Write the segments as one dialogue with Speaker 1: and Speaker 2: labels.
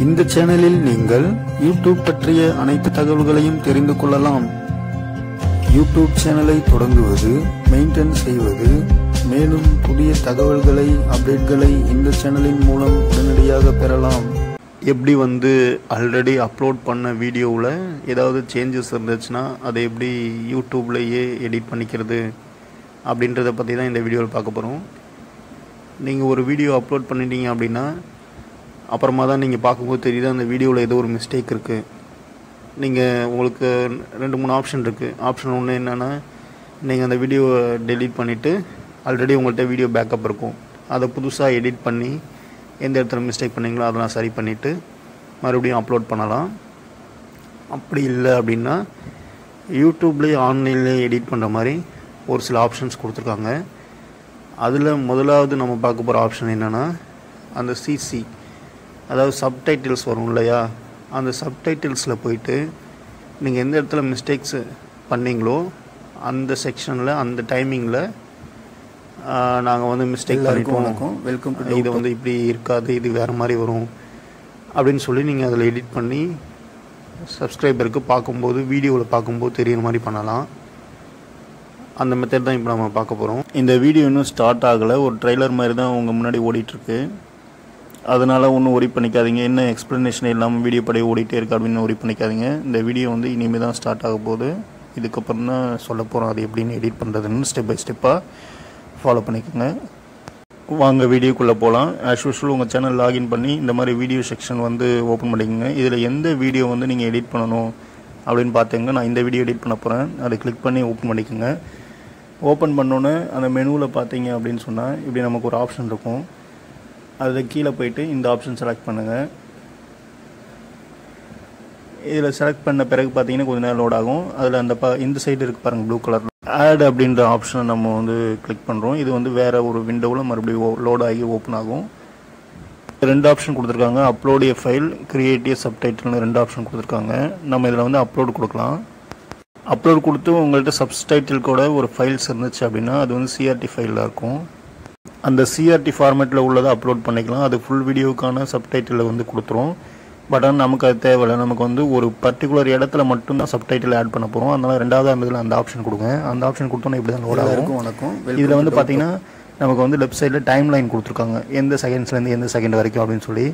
Speaker 1: இந்த சேனலில் நீங்கள் யூடியூப் பற்றிய அனைத்து தகவல்களையும் தெரிந்து கொள்ளலாம். யூடியூப் சேனலை தொடங்குவது, மெயின்டைன் செய்வது, மேலும் புதிய தகவல்களை, அப்டேட்களை இந்த சேனலின் மூலம் உடனடியாக பெறலாம். எப்படி ஆல்ரெடி அப்லோட் பண்ண வீடியோவில் ஏதாவது சேஞ்சஸ் இருந்துச்சுன்னா அதை எப்படி யூடியூப்லேயே எடிட் பண்ணிக்கிறது அப்படின்றத பற்றி தான் இந்த வீடியோவில் பார்க்க போகிறோம். நீங்கள் ஒரு வீடியோ அப்லோட் பண்ணிட்டீங்க அப்படின்னா அப்புறமா தான் நீங்கள் பார்க்கும்போது தெரியுது அந்த வீடியோவில் ஏதோ ஒரு மிஸ்டேக் இருக்குது. உங்களுக்கு 2-3 ஆப்ஷன் இருக்குது. ஆப்ஷன் ஒன்று என்னென்னா, நீங்கள் அந்த வீடியோவை டெலீட் பண்ணிவிட்டு ஆல்ரெடி உங்கள்கிட்ட வீடியோ பேக்கப் இருக்கும், அதை புதுசாக எடிட் பண்ணி எந்த இடத்துல மிஸ்டேக் பண்ணிங்களோ அதெல்லாம் சரி பண்ணிவிட்டு மறுபடியும் அப்லோட் பண்ணலாம். அப்படி இல்லை அப்படின்னா யூடியூப்லேயே ஆன்லைன்லேயே எடிட் பண்ணுற மாதிரி ஒரு சில ஆப்ஷன்ஸ் கொடுத்துருக்காங்க. அதில் முதலாவது நம்ம பார்க்க போகிற ஆப்ஷன் என்னென்னா, அந்த சிசி, அதாவது சப்டைட்டில்ஸ் வரும் இல்லையா, அந்த சப்டைட்டில்ஸில் போயிட்டு நீங்கள் எந்த இடத்துல மிஸ்டேக்ஸ் பண்ணிங்களோ அந்த செக்ஷனில் அந்த டைமிங்கில் நாங்கள் மிஸ்டேக் பண்ணிட்டோம், வெல்கம் டு, இது இப்படி இருக்காது, இது வேறு மாதிரி வரும் அப்படின்னு சொல்லி நீங்கள் அதில் எடிட் பண்ணி சப்ஸ்கிரைபருக்கு பார்க்கும்போது, வீடியோவில் பார்க்கும்போது தெரிகிற மாதிரி பண்ணலாம். அந்த மெத்தட் தான் இப்போ நம்ம பார்க்க போகிறோம். இந்த வீடியோ இன்னும் ஸ்டார்ட் ஆகலை, ஒரு ட்ரெய்லர் மாதிரி தான் உங்கள் முன்னாடி ஓடிட்டுருக்கு. அதனால் ஒன்றும் ஒரி பண்ணிக்காதீங்க, என்ன எக்ஸ்ப்ளனேஷன் இல்லாமல் வீடியோ படி ஓடிட்டே இருக்குது அப்படின்னு ஒரி பண்ணிக்காதீங்க. இந்த வீடியோ இனிமேல் தான் ஸ்டார்ட் ஆக போகுது. இதுக்கப்புறம் தான் சொல்ல போகிறோம் அது எப்படின்னு எடிட் பண்ணுறதுன்னு. ஸ்டெப் பை ஸ்டெப்பாக ஃபாலோ பண்ணிக்கோங்க. வாங்க வீடியோக்குள்ளே போகலாம். ஆஸ் யூஷுவல் உங்கள் சேனல் லாகின் பண்ணி இந்த மாதிரி வீடியோ செக்ஷன் ஓப்பன் பண்ணிக்கோங்க. இதில் எந்த வீடியோ நீங்கள் எடிட் பண்ணணும் அப்படின்னு பார்த்தீங்கன்னா, நான் இந்த வீடியோ எடிட் பண்ண போகிறேன். அதை கிளிக் பண்ணி ஓப்பன் பண்ணிக்கோங்க. ஓப்பன் பண்ணோன்னே அந்த மெனுவில் பார்த்தீங்க அப்படின்னு சொன்னால் இப்படி நமக்கு ஒரு ஆப்ஷன் இருக்கும். அதில் கீழே போயிட்டு இந்த ஆப்ஷன் செலக்ட் பண்ணுங்கள். இதில் செலக்ட் பண்ண பிறகு பார்த்தீங்கன்னா கொஞ்சம் நேரம் லோட் ஆகும். அதில் அந்த இந்த சைடு இருக்குது பாருங்கள், ப்ளூ கலரில் ஆட் அப்படின்ற ஆப்ஷனை நம்ம கிளிக் பண்ணுறோம். இது வேறு ஒரு விண்டோவில் மறுபடியும் லோட் ஆகி ஓப்பன் ஆகும். 2 ஆப்ஷன் கொடுத்துருக்காங்க, upload a file, create a சப்டைட்டில்னு 2 ஆப்ஷன் கொடுத்துருக்காங்க. நம்ம இதில் அப்லோட் கொடுக்கலாம். அப்லோட் கொடுத்து உங்கள்கிட்ட சப்டைட்டில் கூட ஒரு ஃபைல்ஸ் இருந்துச்சு அப்படின்னா அது சிஆர்டி ஃபைலில் இருக்கும். அந்த சிஆர்டி ஃபார்மேட்டில் உள்ளதை அப்லோட் பண்ணிக்கலாம். அது ஃபுல் வீடியோக்கான சப்டைட்டில் கொடுத்துரும். பட் ஆனால் நமக்கு அது தேவையில்லை. நமக்கு ஒரு பர்டிகுலர் இடத்துல மட்டும்தான் சப்டைட்டில் ஆட் பண்ண போகிறோம். அதனால் 2வது அந்த அந்த ஆப்ஷன் கொடுங்க. அந்த ஆப்ஷன் கொடுத்தோன்னா இப்படி தான் லோட் ஆகும். வணக்கம். இதில் பார்த்தீங்கன்னா நமக்கு லெஃப்ட் சைடில் டைம் லைன் கொடுத்துருக்காங்க, எந்த செகண்ட்ஸ்லேருந்து எந்த செகண்ட் வரைக்கும் அப்படின்னு சொல்லி.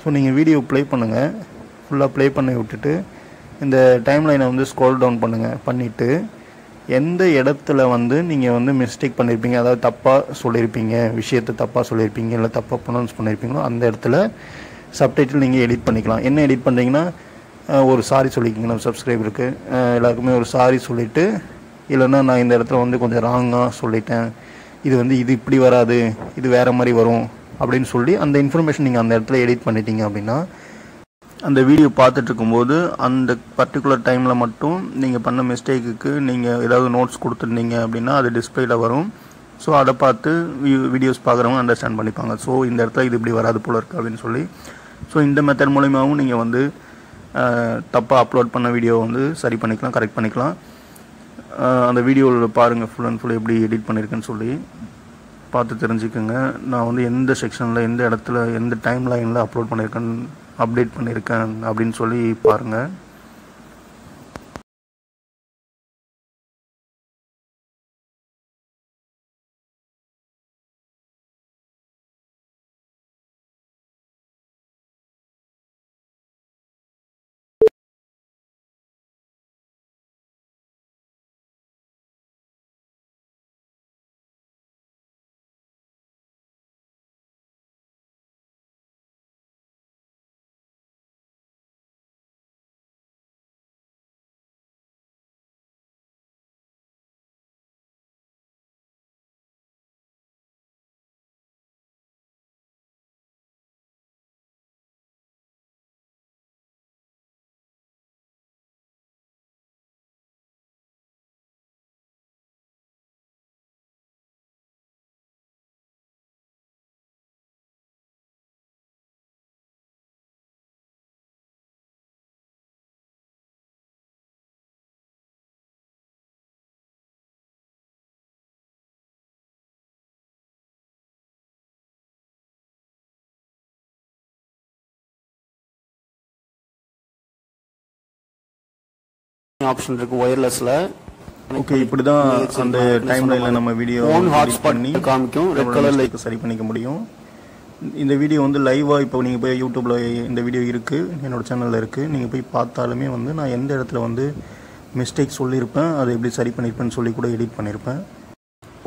Speaker 1: ஸோ நீங்கள் வீடியோ ப்ளே பண்ணுங்கள், ஃபுல்லாக ப்ளே பண்ணி விட்டுட்டு இந்த டைம் லைனை ஸ்க்ரோல் டவுன் பண்ணிவிட்டு எந்த இடத்துல நீங்கள் மிஸ்டேக் பண்ணியிருப்பீங்க, அதாவது தப்பாக சொல்லியிருப்பீங்க, விஷயத்தை தப்பாக சொல்லியிருப்பீங்க, இல்லை தப்பாக ப்ரொனவுன்ஸ் பண்ணியிருப்பீங்களோ அந்த இடத்துல சப்டைட்டில் நீங்கள் எடிட் பண்ணிக்கலாம். என்ன எடிட் பண்ணுறீங்கன்னா, ஒரு சாரி சொல்லிக்கிங்க நம்ம சப்ஸ்கிரைபருக்கு, எல்லாருக்குமே ஒரு சாரி சொல்லிவிட்டு, இல்லைன்னா நான் இந்த இடத்துல கொஞ்சம் ராங்காக சொல்லிட்டேன், இது இப்படி வராது, இது வேறு மாதிரி வரும் அப்படின்னு சொல்லி அந்த இன்ஃபர்மேஷன் நீங்கள் அந்த இடத்துல எடிட் பண்ணிட்டீங்க அப்படின்னா, அந்த வீடியோ பார்த்துட்டு இருக்கும்போது அந்த பர்டிகுலர் டைமில் மட்டும் நீங்கள் பண்ண மிஸ்டேக்குக்கு நீங்கள் ஏதாவது நோட்ஸ் கொடுத்துருந்தீங்க அப்படின்னா அது டிஸ்பிளேல வரும். ஸோ அதை பார்த்து வீடியோஸ் பார்க்குறவங்க அண்டர்ஸ்டாண்ட் பண்ணிப்பாங்க. ஸோ இந்த இடத்துல இது இப்படி வராது போல இருக்குது அப்படின்னு சொல்லி. ஸோ இந்த மெத்தட் மூலிமாவும் நீங்கள் தப்பாக அப்லோட் பண்ண வீடியோ சரி பண்ணிக்கலாம், கரெக்ட் பண்ணிக்கலாம். அந்த வீடியோவில் பாருங்கள், ஃபுல் அண்ட் ஃபுல் எப்படி எடிட் பண்ணியிருக்கேன்னு சொல்லி பார்த்து தெரிஞ்சுக்கோங்க. நான் எந்த செக்ஷனில், எந்த இடத்துல, எந்த டைம் லைனில் அப்லோட் பண்ணியிருக்கேன், அப்டேட் பண்ணியிருக்கேன் அப்படின்னு சொல்லி பாருங்கள்.
Speaker 2: ஆப்ஷன் இருக்கு ஒயர்லெஸ்ல.
Speaker 1: ஓகே, இப்படி தான் அந்த டைம்லைனில் நம்ம வீடியோ
Speaker 2: பண்ணி காமிக்கும். ரெட் கலர்ல
Speaker 1: சரி பண்ணிக்க முடியும். இந்த வீடியோ வந்து லைவாக இப்போ நீங்கள் போய் யூடியூப்பில் இந்த வீடியோ இருக்குது, என்னோடய சேனலில் இருக்குது. நீங்கள் போய் பார்த்தாலுமே வந்து நான் எந்த இடத்துல வந்து மிஸ்டேக் சொல்லியிருப்பேன், அதை எப்படி சரி பண்ணியிருப்பேன்னு சொல்லி கூட எடிட் பண்ணியிருப்பேன்.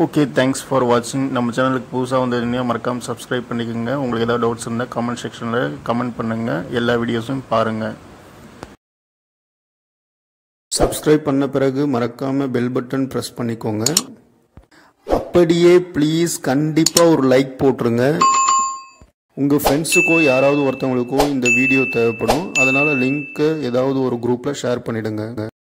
Speaker 1: ஓகே, தேங்க்ஸ் ஃபார் வாட்சிங். நம்ம சேனலுக்கு புதுசாக வந்ததுன்னா மறக்காமல் சப்ஸ்கிரைப் பண்ணிக்கோங்க. உங்களுக்கு ஏதாவது டவுட்ஸ் இருந்தால் கமெண்ட் செக்ஷனில் கமெண்ட் பண்ணுங்கள். எல்லா வீடியோஸும் பாருங்கள். சப்ஸ்கிரைப் பண்ண பிறகு மறக்காமல் பெல் பட்டன் ப்ரெஸ் பண்ணிக்கோங்க. அப்படியே ப்ளீஸ் கண்டிப்பாக ஒரு லைக் போட்டுருங்க. உங்கள் ஃப்ரெண்ட்ஸுக்கோ யாராவது ஒருத்தவங்களுக்கோ இந்த வீடியோ தேவைப்படும். அதனால் லிங்க்கை ஏதாவது ஒரு குரூப்பில் ஷேர் பண்ணிவிடுங்க.